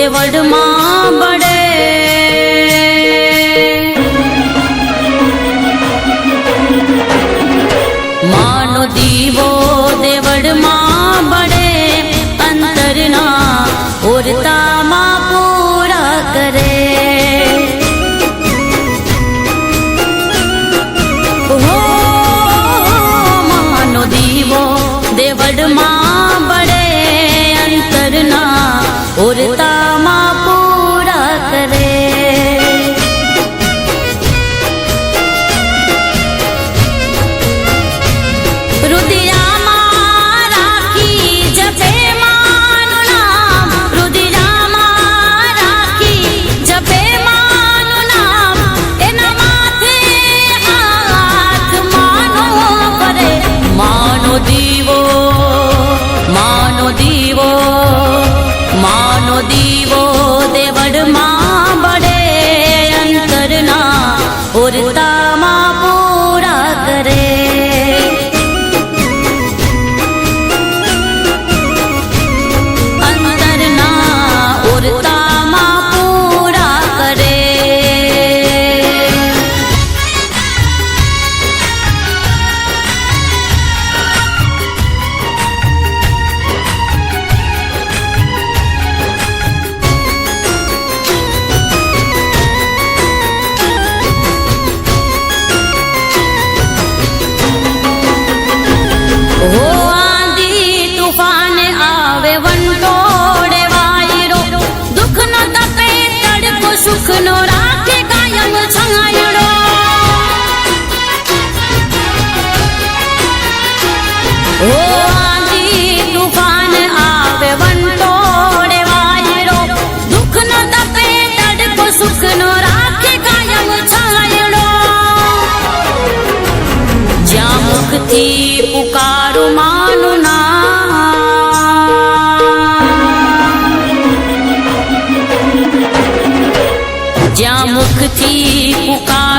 દેવળમાં બળે માનો દીવો દેવળમાં બળે અંતરના ઓરતામાં પૂરા કરે હો માનો દીવો દેવળમાં બળે અંતરના ઓરતામાં પૂરા કરે રુદિયામાં રાખી જપે માનું નામ રુદિયામાં રાખી જપે માનું નામ એના માથે હાથ માનો કરે માનો દીવો માનો દીવો માનો દીવો દેવળમાં બળે અંતરના ઓરતામાં પૂરા કરે અંતરના ઓરતામાં પૂરા કરે હો આંધી તુફાન આવે વંટોળે વાયરો દુઃખનો તપે તડકો સુખનો રાખે કાયમ છાંયડો હો આંધી તુફાન આવે વંટોળે વાયરો દુઃખનો તપે તડકો સુખનો રાખે કાયમ છાંયડો જ્યાં મુખથી પુકારું માનું નામ જ્યાં મુખથી પુકાર